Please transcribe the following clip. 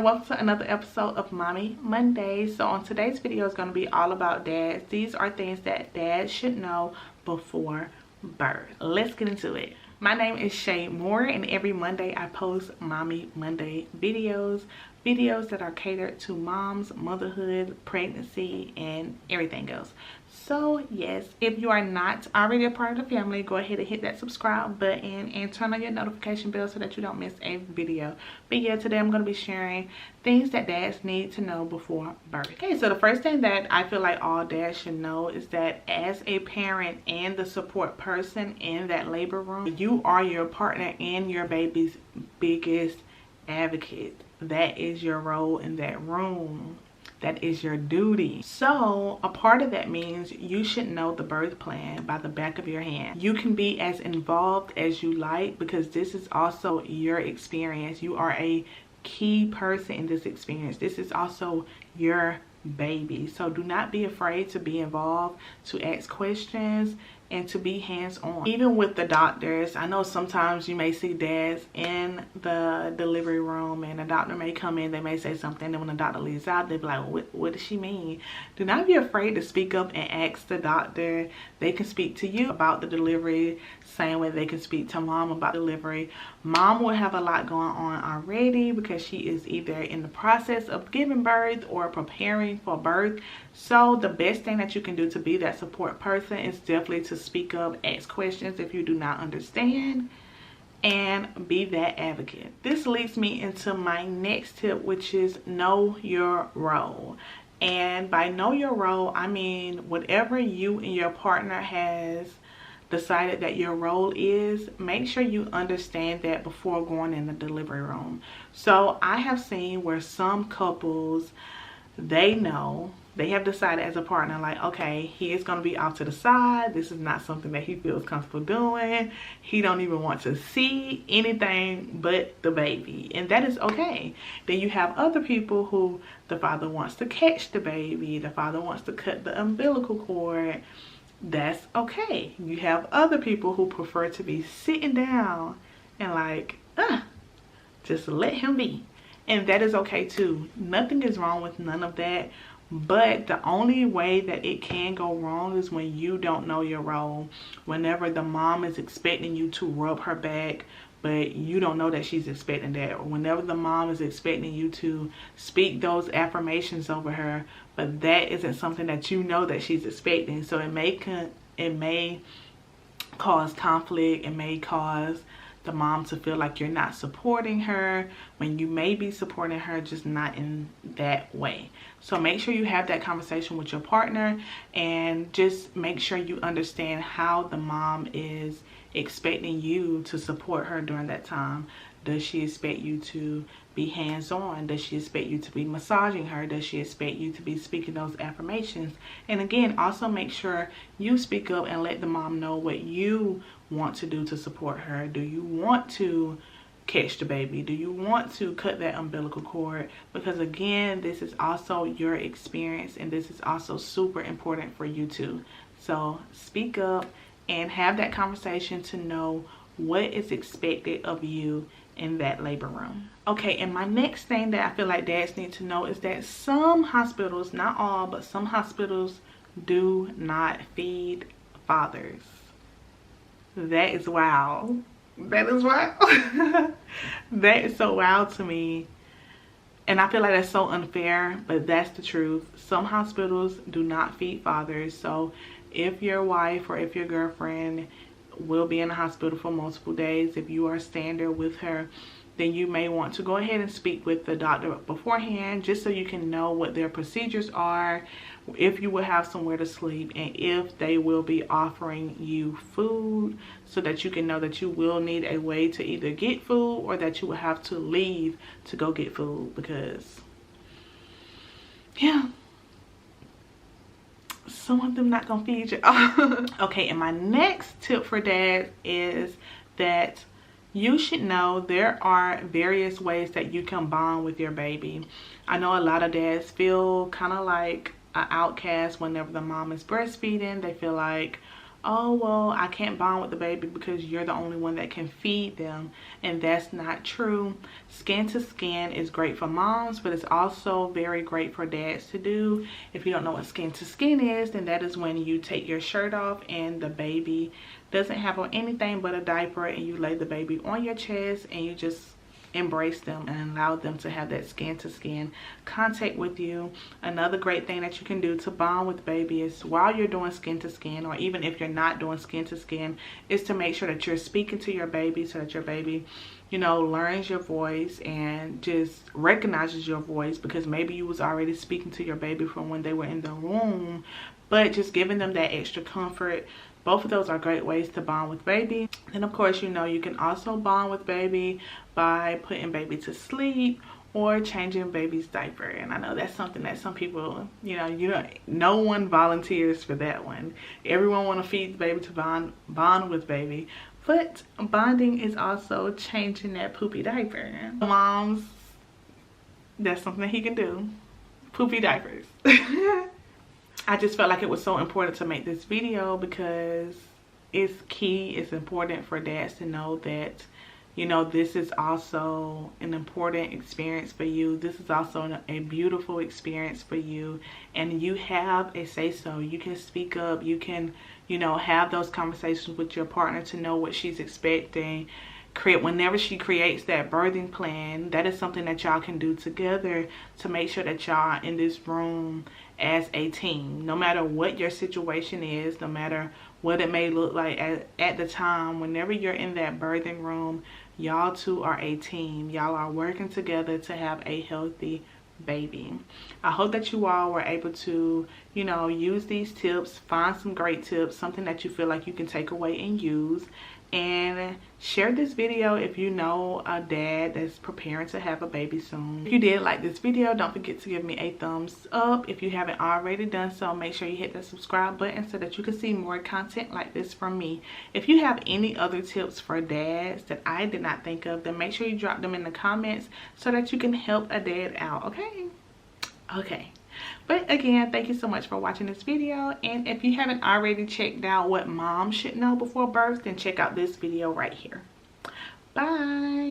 Welcome to another episode of Mommy Monday. So on today's video is going to be all about dads. These are things that dads should know before birth. Let's get into it. My name is shayyy.moore and every Monday I post Mommy Monday videos that are catered to moms, motherhood, pregnancy, and everything else. So yes, if you are not already a part of the family, go ahead and hit that subscribe button and turn on your notification bell so that you don't miss a video. But yeah, today I'm going to be sharing things that dads need to know before birth. Okay, so the first thing that I feel like all dads should know is that as a parent and the support person in that labor room, you are your partner and your baby's biggest advocate. That is your role in that room. That is your duty. So a part of that means you should know the birth plan by the back of your hand. You can be as involved as you like because this is also your experience. You are a key person in this experience. This is also your baby. So do not be afraid to be involved, to ask questions, and to be hands-on. Even with the doctors, I know sometimes you may see dads in the delivery room and a doctor may come in, they may say something, and when the doctor leaves out, they'll be like, what does she mean? Do not be afraid to speak up and ask the doctor. They can speak to you about the delivery, same way they can speak to mom about delivery. Mom will have a lot going on already because she is either in the process of giving birth or preparing for birth. So the best thing that you can do to be that support person is definitely to speak up, ask questions if you do not understand, and be that advocate. This leads me into my next tip, which is know your role. And by know your role, I mean whatever you and your partner has decided that your role is, make sure you understand that before going in the delivery room. So I have seen where some couples, they know, they have decided as a partner, like, okay, he is going to be off to the side. This is not something that he feels comfortable doing. He don't even want to see anything but the baby, and that is okay. Then you have other people who the father wants to catch the baby, the father wants to cut the umbilical cord. That's okay. You have other people who prefer to be sitting down and like, just let him be. And that is okay too. Nothing is wrong with none of that. But the only way that it can go wrong is when you don't know your role. Whenever the mom is expecting you to rub her back, but you don't know that she's expecting that. Or whenever the mom is expecting you to speak those affirmations over her, but that isn't something that you know that she's expecting. So it may cause conflict. It may cause the mom to feel like you're not supporting her when you may be supporting her, just not in that way. So make sure you have that conversation with your partner and just make sure you understand how the mom is expecting you to support her during that time. Does she expect you to be hands-on? Does she expect you to be massaging her? Does she expect you to be speaking those affirmations? And again, also make sure you speak up and let the mom know what you want to do to support her. Do you want to catch the baby? Do you want to cut that umbilical cord? Because again, this is also your experience and this is also super important for you too. So speak up and have that conversation to know what is expected of you in that labor room. Okay, and my next thing that I feel like dads need to know is that some hospitals, not all, but some hospitals do not feed fathers. That is wild. That is wild. That is so wild to me. And I feel like that's so unfair, but that's the truth. Some hospitals do not feed fathers. So if your wife or if your girlfriend will be in the hospital for multiple days, if you are staying there with her, then you may want to go ahead and speak with the doctor beforehand, just so you can know what their procedures are, if you will have somewhere to sleep, and if they will be offering you food, so that you can know that you will need a way to either get food or that you will have to leave to go get food, because yeah, some of them not gonna feed you. Okay, and my next tip for dads is that you should know there are various ways that you can bond with your baby. I know a lot of dads feel kind of like an outcast whenever the mom is breastfeeding. They feel like, oh well, I can't bond with the baby because you're the only one that can feed them, and that's not true. Skin to skin is great for moms, but it's also very great for dads to do. If you don't know what skin to skin is, then that is when you take your shirt off and the baby doesn't have on anything but a diaper, and you lay the baby on your chest and you just embrace them and allow them to have that skin to skin contact with you. Another great thing that you can do to bond with baby is, while you're doing skin to skin, or even if you're not doing skin to skin, is to make sure that you're speaking to your baby, so that your baby, you know, learns your voice and just recognizes your voice, because maybe you was already speaking to your baby from when they were in the womb, but just giving them that extra comfort. Both of those are great ways to bond with baby. And of course, you know, you can also bond with baby by putting baby to sleep or changing baby's diaper. And I know that's something that some people, you know, no one volunteers for that one. Everyone want to feed the baby to bond with baby. But bonding is also changing that poopy diaper. Moms, that's something that he can do. Poopy diapers. I just felt like it was so important to make this video because it's key. It's important for dads to know that, you know, this is also an important experience for you. This is also a beautiful experience for you, and you have a say-so. You can speak up. You can, you know, have those conversations with your partner to know what she's expecting. Whenever she creates that birthing plan, that is something that y'all can do together to make sure that y'all are in this room as a team. No matter what your situation is, no matter what it may look like at the time, whenever you're in that birthing room, y'all two are a team. Y'all are working together to have a healthy baby. I hope that you all were able to, you know, use these tips, find some great tips, something that you feel like you can take away and use. And share this video if you know a dad that's preparing to have a baby soon. If you did like this video, don't forget to give me a thumbs up. If you haven't already done so, make sure you hit the subscribe button so that you can see more content like this from me. If you have any other tips for dads that I did not think of, then make sure you drop them in the comments so that you can help a dad out. Okay. But again, thank you so much for watching this video, and if you haven't already checked out what moms should know before birth, then check out this video right here. Bye.